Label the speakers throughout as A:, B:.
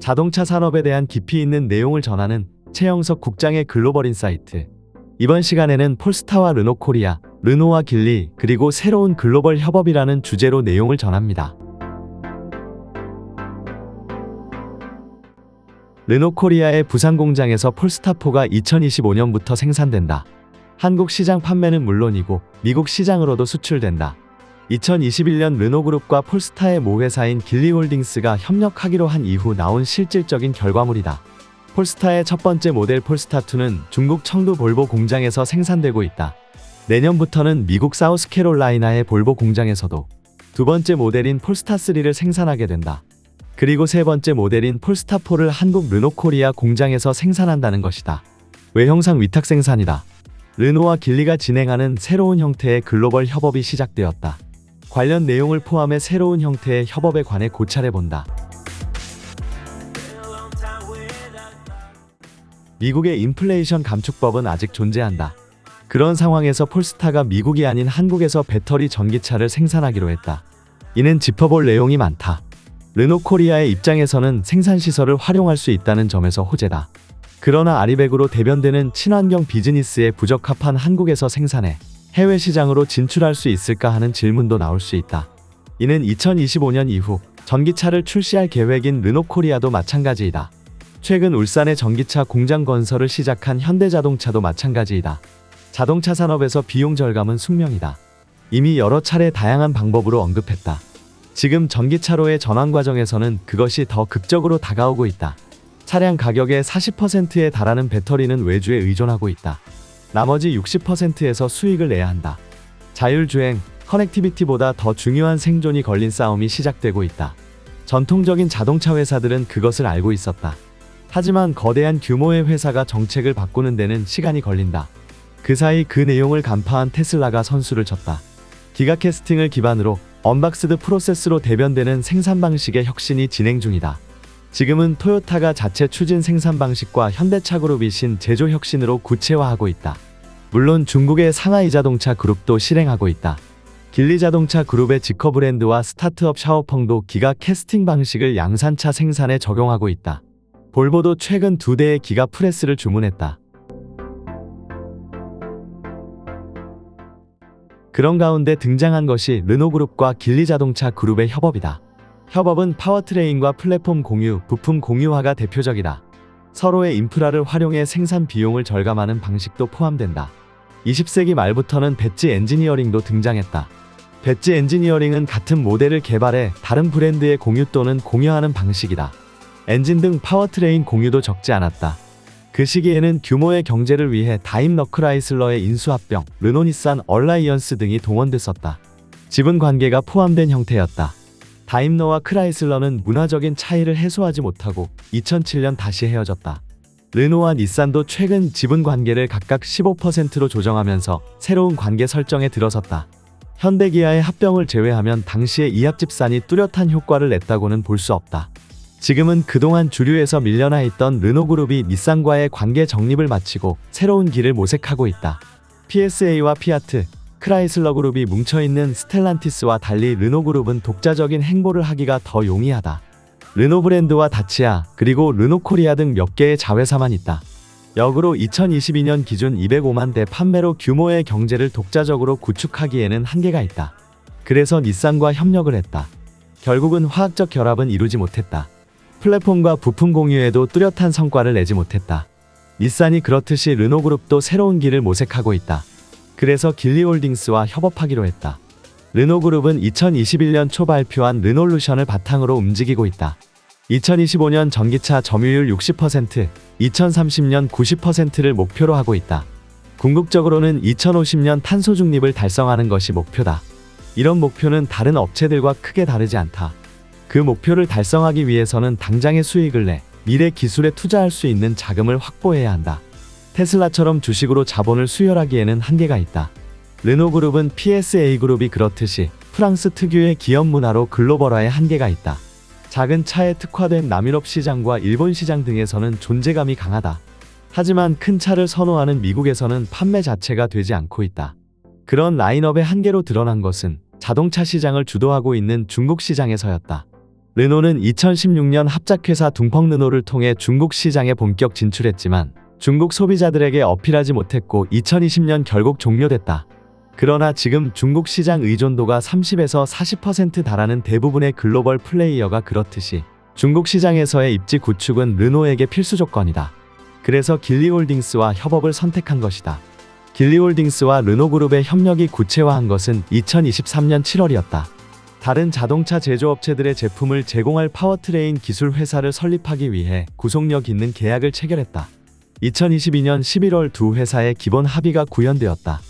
A: 자동차 산업에 대한 깊이 있는 내용을 전하는 최영석 국장의 글로벌 인사이트. 이번 시간에는 폴스타와 르노코리아, 르노와 길리, 그리고 새로운 글로벌 협업이라는 주제로 내용을 전합니다. 르노코리아의 부산 공장에서 폴스타4가 2025년부터 생산된다. 한국 시장 판매는 물론이고 미국 시장으로도 수출된다. 2021년 르노그룹과 폴스타의 모회사인 길리홀딩스가 협력하기로 한 이후 나온 실질적인 결과물이다. 폴스타의 첫 번째 모델 폴스타2는 중국 청두 볼보 공장에서 생산되고 있다. 내년부터는 미국 사우스캐롤라이나의 볼보 공장에서도 두 번째 모델인 폴스타3를 생산하게 된다. 그리고 세 번째 모델인 폴스타4를 한국 르노코리아 공장에서 생산한다는 것이다. 외형상 위탁 생산이다. 르노와 길리가 진행하는 새로운 형태의 글로벌 협업이 시작되었다. 관련 내용을 포함해 새로운 형태의 협업에 관해 고찰해본다. 미국의 인플레이션 감축법은 아직 존재한다. 그런 상황에서 폴스타가 미국이 아닌 한국에서 배터리 전기차를 생산하기로 했다. 이는 짚어볼 내용이 많다. 르노코리아의 입장에서는 생산시설을 활용할 수 있다는 점에서 호재다. 그러나 아리백으로 대변되는 친환경 비즈니스에 부적합한 한국에서 생산해 해외 시장으로 진출할 수 있을까 하는 질문도 나올 수 있다. 이는 2025년 이후 전기차를 출시할 계획인 르노코리아도 마찬가지이다. 최근 울산에 전기차 공장 건설을 시작한 현대자동차도 마찬가지이다. 자동차 산업에서 비용 절감은 숙명이다. 이미 여러 차례 다양한 방법으로 언급했다. 지금 전기차로의 전환 과정에서는 그것이 더 극적으로 다가오고 있다. 차량 가격의 40%에 달하는 배터리는 외주에 의존하고 있다. 나머지 60%에서 수익을 내야 한다. 자율주행, 커넥티비티보다 더 중요한 생존이 걸린 싸움이 시작되고 있다. 전통적인 자동차 회사들은 그것을 알고 있었다. 하지만 거대한 규모의 회사가 정책을 바꾸는 데는 시간이 걸린다. 그 사이 그 내용을 간파한 테슬라가 선수를 쳤다. 기가캐스팅을 기반으로 언박스드 프로세스로 대변되는 생산 방식의 혁신이 진행 중이다. 지금은 토요타가 자체 추진 생산 방식과 현대차 그룹이 신 제조 혁신으로 구체화하고 있다. 물론 중국의 상하이 자동차 그룹도 실행하고 있다. 길리 자동차 그룹의 지커 브랜드와 스타트업 샤오펑도 기가 캐스팅 방식을 양산차 생산에 적용하고 있다. 볼보도 최근 2대의 기가 프레스를 주문했다. 그런 가운데 등장한 것이 르노그룹과 길리 자동차 그룹의 협업이다. 협업은 파워트레인과 플랫폼 공유, 부품 공유화가 대표적이다. 서로의 인프라를 활용해 생산 비용을 절감하는 방식도 포함된다. 20세기 말부터는 배지 엔지니어링도 등장했다. 배지 엔지니어링은 같은 모델을 개발해 다른 브랜드의 공유 또는 공유하는 방식이다. 엔진 등 파워트레인 공유도 적지 않았다. 그 시기에는 규모의 경제를 위해 다임러 크라이슬러의 인수합병, 르노니산 얼라이언스 등이 동원됐었다. 지분 관계가 포함된 형태였다. 다임러와 크라이슬러는 문화적인 차이를 해소하지 못하고 2007년 다시 헤어졌다. 르노와 닛산도 최근 지분 관계를 각각 15%로 조정하면서 새로운 관계 설정에 들어섰다. 현대기아의 합병을 제외하면 당시의 이합집산이 뚜렷한 효과를 냈다고는 볼 수 없다. 지금은 그동안 주류에서 밀려나 있던 르노그룹이 닛산과의 관계 정립을 마치고 새로운 길을 모색하고 있다. PSA와 피아트, 크라이슬러 그룹이 뭉쳐있는 스텔란티스와 달리 르노그룹은 독자적인 행보를 하기가 더 용이하다. 르노 브랜드와 다치아, 그리고 르노코리아 등 몇 개의 자회사만 있다. 역으로 2022년 기준 205만 대 판매로 규모의 경제를 독자적으로 구축하기에는 한계가 있다. 그래서 닛산과 협력을 했다. 결국은 화학적 결합은 이루지 못했다. 플랫폼과 부품 공유에도 뚜렷한 성과를 내지 못했다. 닛산이 그렇듯이 르노그룹도 새로운 길을 모색하고 있다. 그래서 길리홀딩스와 협업하기로 했다. 르노그룹은 2021년 초 발표한 르놀루션을 바탕으로 움직이고 있다. 2025년 전기차 점유율 60%, 2030년 90%를 목표로 하고 있다. 궁극적으로는 2050년 탄소 중립을 달성하는 것이 목표다. 이런 목표는 다른 업체들과 크게 다르지 않다. 그 목표를 달성하기 위해서는 당장의 수익을 내 미래 기술에 투자할 수 있는 자금을 확보해야 한다. 테슬라처럼 주식으로 자본을 수혈하기에는 한계가 있다. 르노그룹은 PSA 그룹이 그렇듯이 프랑스 특유의 기업 문화로 글로벌화에 한계가 있다. 작은 차에 특화된 남유럽 시장과 일본 시장 등에서는 존재감이 강하다. 하지만 큰 차를 선호하는 미국에서는 판매 자체가 되지 않고 있다. 그런 라인업의 한계로 드러난 것은 자동차 시장을 주도하고 있는 중국 시장에서였다. 르노는 2016년 합작회사 둥펑르노를 통해 중국 시장에 본격 진출했지만 중국 소비자들에게 어필하지 못했고 2020년 결국 종료됐다. 그러나 지금 중국 시장 의존도가 30에서 40% 달하는 대부분의 글로벌 플레이어가 그렇듯이 중국 시장에서의 입지 구축은 르노에게 필수 조건이다. 그래서 길리홀딩스와 협업을 선택한 것이다. 길리홀딩스와 르노그룹의 협력이 구체화한 것은 2023년 7월이었다. 다른 자동차 제조업체들의 제품을 제공할 파워트레인 기술 회사를 설립하기 위해 구속력 있는 계약을 체결했다. 2022년 11월 두 회사의 기본 합의가 구현되었다.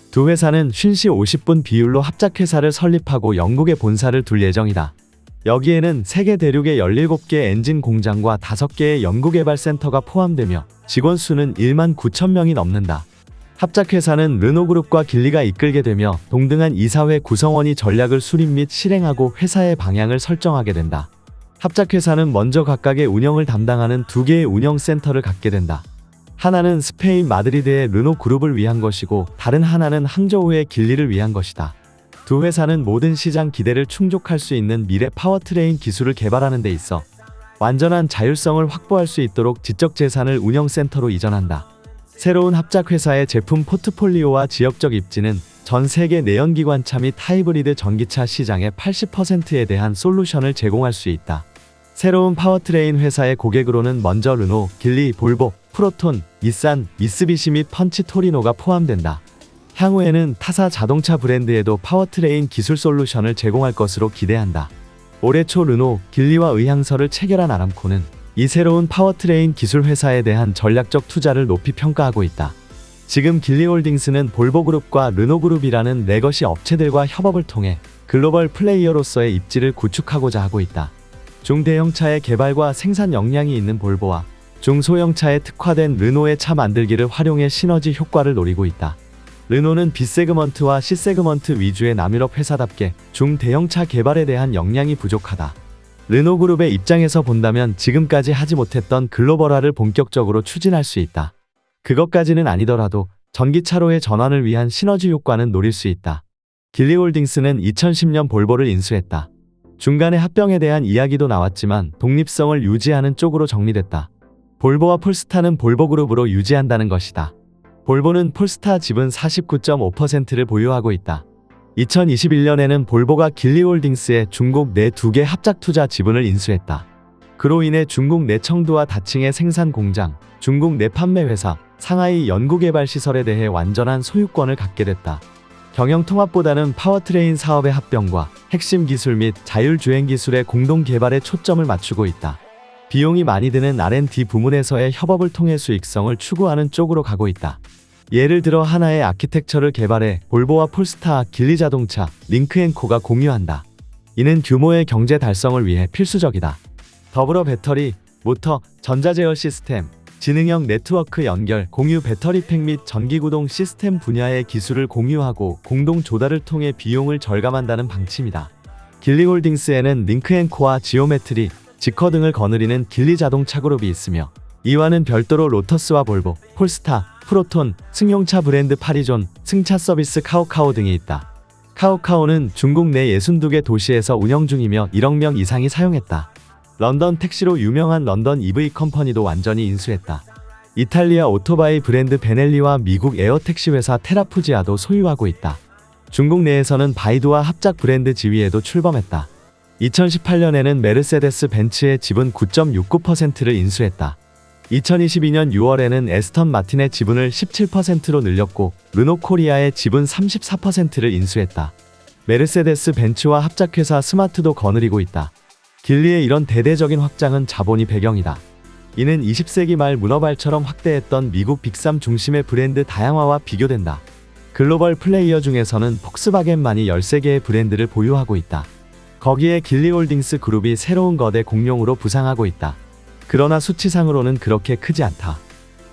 A: 두 회사는 50시 50분 비율로 합작회사를 설립하고 영국에 본사를 둘 예정이다. 여기에는 세계 대륙의 17개 엔진 공장과 5개의 연구개발센터가 포함되며 직원 수는 1만 9천 명이 넘는다. 합작회사는 르노그룹과 길리가 이끌게 되며 동등한 이사회 구성원이 전략을 수립 및 실행하고 회사의 방향을 설정하게 된다. 합작회사는 먼저 각각의 운영을 담당하는 2개의 운영센터를 갖게 된다. 하나는 스페인 마드리드의 르노그룹을 위한 것이고 다른 하나는 항저우의 길리를 위한 것이다. 두 회사는 모든 시장 기대를 충족할 수 있는 미래 파워트레인 기술을 개발하는 데 있어 완전한 자율성을 확보할 수 있도록 지적 재산을 운영센터로 이전한다. 새로운 합작회사의 제품 포트폴리오와 지역적 입지는 전 세계 내연기관차 및 하이브리드 전기차 시장의 80%에 대한 솔루션을 제공할 수 있다. 새로운 파워트레인 회사의 고객으로는 먼저 르노, 길리, 볼보, 프로톤, 닛산, 미쓰비시 및 펀치 토리노가 포함된다. 향후에는 타사 자동차 브랜드에도 파워트레인 기술 솔루션을 제공할 것으로 기대한다. 올해 초 르노, 길리와 의향서를 체결한 아람코는 이 새로운 파워트레인 기술 회사에 대한 전략적 투자를 높이 평가하고 있다. 지금 길리홀딩스는 볼보그룹과 르노그룹이라는 레거시 업체들과 협업을 통해 글로벌 플레이어로서의 입지를 구축하고자 하고 있다. 중대형차의 개발과 생산 역량이 있는 볼보와 중소형차에 특화된 르노의 차 만들기를 활용해 시너지 효과를 노리고 있다. 르노는 B세그먼트와 C세그먼트 위주의 남유럽 회사답게 중대형차 개발에 대한 역량이 부족하다. 르노그룹의 입장에서 본다면 지금까지 하지 못했던 글로벌화를 본격적으로 추진할 수 있다. 그것까지는 아니더라도 전기차로의 전환을 위한 시너지 효과는 노릴 수 있다. 길리홀딩스는 2010년 볼보를 인수했다. 중간에 합병에 대한 이야기도 나왔지만 독립성을 유지하는 쪽으로 정리됐다. 볼보와 폴스타는 볼보그룹으로 유지한다는 것이다. 볼보는 폴스타 지분 49.5%를 보유하고 있다. 2021년에는 볼보가 길리홀딩스에 중국 내 2개 합작 투자 지분을 인수했다. 그로 인해 중국 내 청두와 다칭의 생산 공장, 중국 내 판매 회사, 상하이 연구개발 시설에 대해 완전한 소유권을 갖게 됐다. 경영 통합보다는 파워트레인 사업의 합병과 핵심 기술 및 자율주행 기술의 공동 개발에 초점을 맞추고 있다. 비용이 많이 드는 R&D 부문에서의 협업을 통해 수익성을 추구하는 쪽으로 가고 있다. 예를 들어 하나의 아키텍처를 개발해 볼보와 폴스타, 길리자동차, 링크앤코가 공유한다. 이는 규모의 경제 달성을 위해 필수적이다. 더불어 배터리, 모터, 전자제어 시스템, 지능형 네트워크 연결, 공유 배터리팩 및 전기구동 시스템 분야의 기술을 공유하고 공동 조달을 통해 비용을 절감한다는 방침이다. 길리홀딩스에는 링크앤코와 지오메트리, 지커 등을 거느리는 길리자동차 그룹이 있으며 이와는 별도로 로터스와 볼보, 폴스타, 프로톤, 승용차 브랜드 파리존, 승차 서비스 카오카오 등이 있다. 카오카오는 중국 내 62개 도시에서 운영 중이며 1억 명 이상이 사용했다. 런던 택시로 유명한 런던 EV 컴퍼니도 완전히 인수했다. 이탈리아 오토바이 브랜드 베넬리와 미국 에어택시 회사 테라푸지아도 소유하고 있다. 중국 내에서는 바이두와 합작 브랜드 지위에도 출범했다. 2018년에는 메르세데스 벤츠의 지분 9.69%를 인수했다. 2022년 6월에는 에스턴 마틴의 지분을 17%로 늘렸고 르노 코리아의 지분 34%를 인수했다. 메르세데스 벤츠와 합작회사 스마트도 거느리고 있다. 길리의 이런 대대적인 확장은 자본이 배경이다. 이는 20세기 말 문어발처럼 확대했던 미국 빅3 중심의 브랜드 다양화와 비교된다. 글로벌 플레이어 중에서는 폭스바겐만이 13개의 브랜드를 보유하고 있다. 거기에 길리홀딩스 그룹이 새로운 거대 공룡으로 부상하고 있다. 그러나 수치상으로는 그렇게 크지 않다.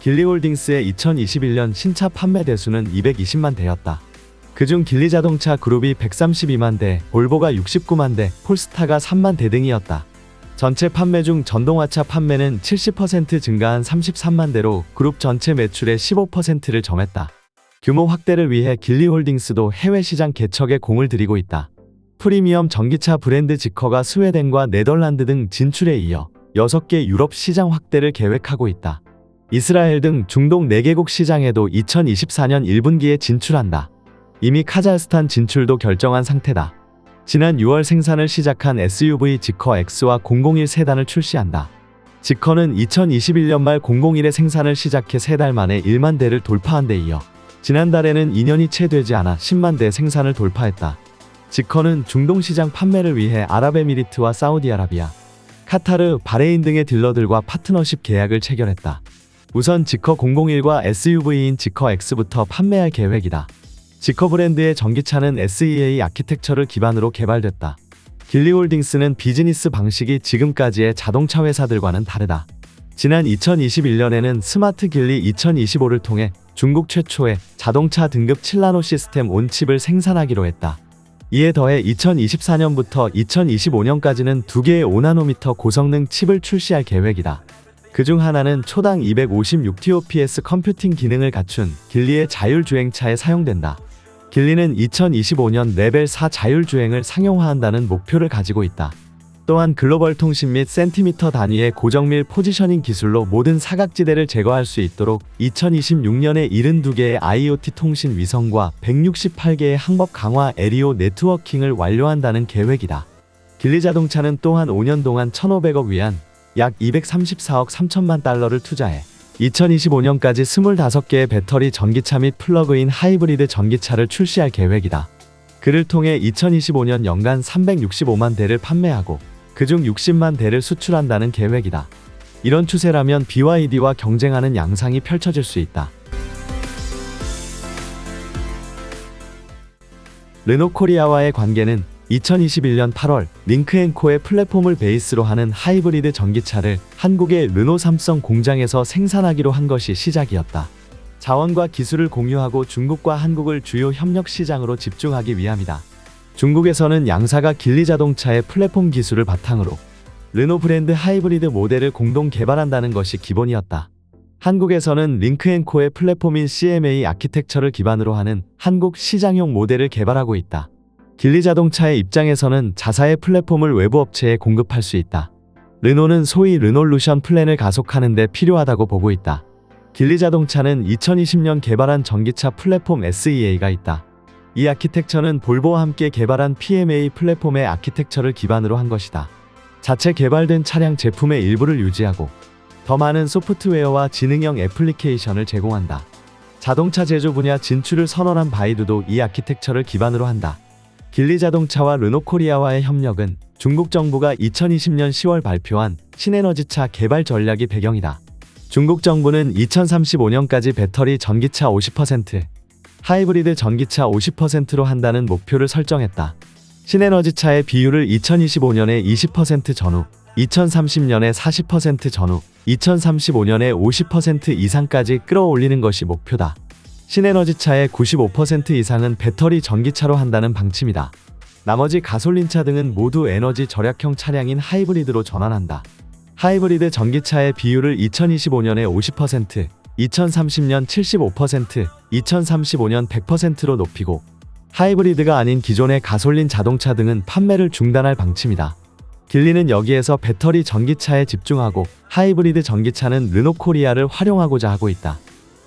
A: 길리홀딩스의 2021년 신차 판매 대수는 220만 대였다. 그중 길리자동차 그룹이 132만 대, 볼보가 69만 대, 폴스타가 3만 대 등이었다. 전체 판매 중 전동화차 판매는 70% 증가한 33만 대로 그룹 전체 매출의 15%를 점했다. 규모 확대를 위해 길리홀딩스도 해외 시장 개척에 공을 들이고 있다. 프리미엄 전기차 브랜드 지커가 스웨덴과 네덜란드 등 진출에 이어 6개 유럽 시장 확대를 계획하고 있다. 이스라엘 등 중동 4개국 시장에도 2024년 1분기에 진출한다. 이미 카자흐스탄 진출도 결정한 상태다. 지난 6월 생산을 시작한 SUV 지커 X와 001 세단을 출시한다. 지커는 2021년 말 001의 생산을 시작해 3달 만에 1만 대를 돌파한 데 이어 지난달에는 2년이 채 되지 않아 10만 대 생산을 돌파했다. 지커는 중동 시장 판매를 위해 아랍에미리트와 사우디아라비아, 카타르, 바레인 등의 딜러들과 파트너십 계약을 체결했다. 우선 지커 001과 SUV인 지커 X부터 판매할 계획이다. 지커 브랜드의 전기차는 SEA 아키텍처를 기반으로 개발됐다. 길리홀딩스는 비즈니스 방식이 지금까지의 자동차 회사들과는 다르다. 지난 2021년에는 스마트 길리 2025를 통해 중국 최초의 자동차 등급 7나노 시스템 온칩을 생산하기로 했다. 이에 더해 2024년부터 2025년까지는 2개의 5나노미터 고성능 칩을 출시할 계획이다. 그중 하나는 초당 256TOPS 컴퓨팅 기능을 갖춘 길리의 자율주행차에 사용된다. 길리는 2025년 레벨 4 자율주행을 상용화한다는 목표를 가지고 있다. 또한 글로벌 통신 및 센티미터 단위의 고정밀 포지셔닝 기술로 모든 사각지대를 제거할 수 있도록 2026년에 72개의 IoT 통신 위성과 168개의 항법 강화 에리오 네트워킹을 완료한다는 계획이다. 길리 자동차는 또한 5년 동안 1,500억 위안, 약 234억 3천만 달러를 투자해 2025년까지 25개의 배터리 전기차 및 플러그인 하이브리드 전기차를 출시할 계획이다. 그를 통해 2025년 연간 365만 대를 판매하고 그중 60만 대를 수출한다는 계획이다. 이런 추세라면 BYD와 경쟁하는 양상이 펼쳐질 수 있다. 르노코리아와의 관계는 2021년 8월 링크앤코의 플랫폼을 베이스로 하는 하이브리드 전기차를 한국의 르노 삼성 공장에서 생산하기로 한 것이 시작이었다. 자원과 기술을 공유하고 중국과 한국을 주요 협력 시장으로 집중하기 위함이다. 중국에서는 양사가 길리 자동차의 플랫폼 기술을 바탕으로 르노 브랜드 하이브리드 모델을 공동 개발한다는 것이 기본이었다. 한국에서는 링크앤코의 플랫폼인 CMA 아키텍처를 기반으로 하는 한국 시장용 모델을 개발하고 있다. 길리 자동차의 입장에서는 자사의 플랫폼을 외부 업체에 공급할 수 있다. 르노는 소위 르놀루션 플랜을 가속하는 데 필요하다고 보고 있다. 길리 자동차는 2020년 개발한 전기차 플랫폼 SEA가 있다. 이 아키텍처는 볼보와 함께 개발한 PMA 플랫폼의 아키텍처를 기반으로 한 것이다. 자체 개발된 차량 제품의 일부를 유지하고 더 많은 소프트웨어와 지능형 애플리케이션을 제공한다. 자동차 제조 분야 진출을 선언한 바이두도 이 아키텍처를 기반으로 한다. 길리 자동차와 르노코리아와의 협력은 중국 정부가 2020년 10월 발표한 신에너지차 개발 전략이 배경이다. 중국 정부는 2035년까지 배터리 전기차 50%, 하이브리드 전기차 50%로 한다는 목표를 설정했다. 신에너지차의 비율을 2025년에 20% 전후, 2030년에 40% 전후, 2035년에 50% 이상까지 끌어올리는 것이 목표다. 신에너지차의 95% 이상은 배터리 전기차로 한다는 방침이다. 나머지 가솔린차 등은 모두 에너지 절약형 차량인 하이브리드로 전환한다. 하이브리드 전기차의 비율을 2025년에 50%, 2030년 75%, 2035년 100%로 높이고 하이브리드가 아닌 기존의 가솔린 자동차 등은 판매를 중단할 방침이다. 길리는 여기에서 배터리 전기차에 집중하고 하이브리드 전기차는 르노코리아를 활용하고자 하고 있다.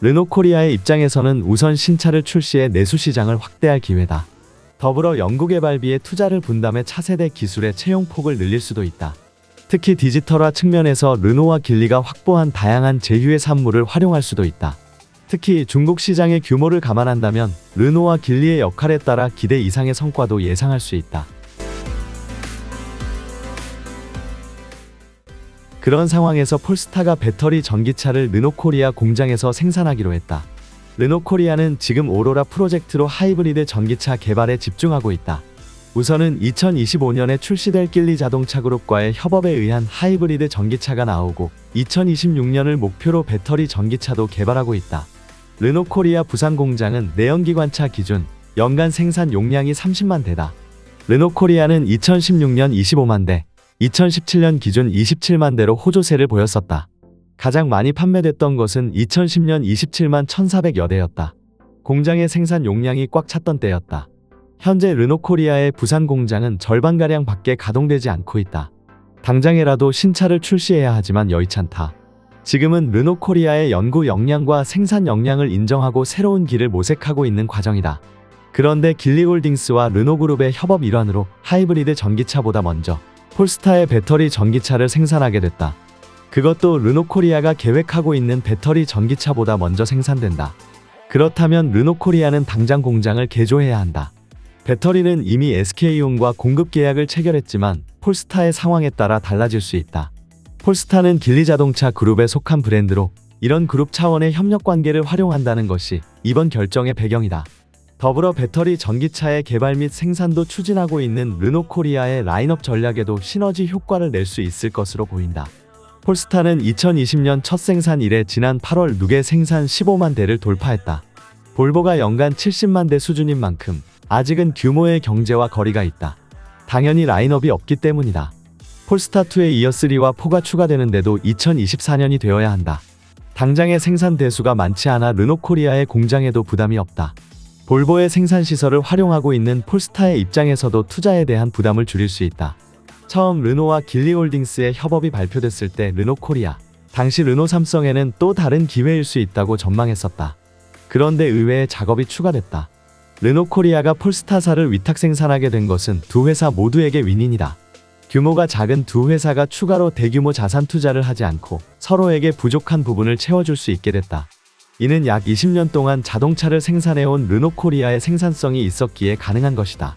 A: 르노코리아의 입장에서는 우선 신차를 출시해 내수 시장을 확대할 기회다. 더불어 연구개발비에 투자를 분담해 차세대 기술의 채용폭을 늘릴 수도 있다. 특히 디지털화 측면에서 르노와 길리가 확보한 다양한 제휴의 산물을 활용할 수도 있다. 특히 중국 시장의 규모를 감안한다면 르노와 길리의 역할에 따라 기대 이상의 성과도 예상할 수 있다. 그런 상황에서 폴스타가 배터리 전기차를 르노코리아 공장에서 생산하기로 했다. 르노코리아는 지금 오로라 프로젝트로 하이브리드 전기차 개발에 집중하고 있다. 우선은 2025년에 출시될 길리 자동차 그룹과의 협업에 의한 하이브리드 전기차가 나오고 2026년을 목표로 배터리 전기차도 개발하고 있다. 르노코리아 부산 공장은 내연기관차 기준 연간 생산 용량이 30만 대다. 르노코리아는 2016년 25만 대, 2017년 기준 27만 대로 호조세를 보였었다. 가장 많이 판매됐던 것은 2010년 27만 1,400여 대였다. 공장의 생산 용량이 꽉 찼던 때였다. 현재 르노코리아의 부산 공장은 절반가량 밖에 가동되지 않고 있다. 당장에라도 신차를 출시해야 하지만 여의치않다. 지금은 르노코리아의 연구 역량과 생산 역량을 인정하고 새로운 길을 모색하고 있는 과정이다. 그런데 길리홀딩스와 르노그룹의 협업 일환으로 하이브리드 전기차보다 먼저 폴스타의 배터리 전기차를 생산하게 됐다. 그것도 르노코리아가 계획하고 있는 배터리 전기차보다 먼저 생산된다. 그렇다면 르노코리아는 당장 공장을 개조해야 한다. 배터리는 이미 SK온과 공급 계약을 체결했지만 폴스타의 상황에 따라 달라질 수 있다. 폴스타는 길리자동차 그룹에 속한 브랜드로 이런 그룹 차원의 협력 관계를 활용한다는 것이 이번 결정의 배경이다. 더불어 배터리 전기차의 개발 및 생산도 추진하고 있는 르노코리아의 라인업 전략에도 시너지 효과를 낼 수 있을 것으로 보인다. 폴스타는 2020년 첫 생산 이래 지난 8월 누계 생산 15만 대를 돌파했다. 볼보가 연간 70만 대 수준인 만큼 아직은 규모의 경제와 거리가 있다. 당연히 라인업이 없기 때문이다. 폴스타2에 이어 3와 4가 추가되는데도 2024년이 되어야 한다. 당장의 생산 대수가 많지 않아 르노코리아의 공장에도 부담이 없다. 볼보의 생산 시설을 활용하고 있는 폴스타의 입장에서도 투자에 대한 부담을 줄일 수 있다. 처음 르노와 길리홀딩스의 협업이 발표됐을 때 르노코리아, 당시 르노삼성에는 또 다른 기회일 수 있다고 전망했었다. 그런데 의외의 작업이 추가됐다. 르노코리아가 폴스타사를 위탁 생산하게 된 것은 두 회사 모두에게 윈윈이다. 규모가 작은 두 회사가 추가로 대규모 자산 투자를 하지 않고 서로에게 부족한 부분을 채워줄 수 있게 됐다. 이는 약 20년 동안 자동차를 생산해온 르노코리아의 생산성이 있었기에 가능한 것이다.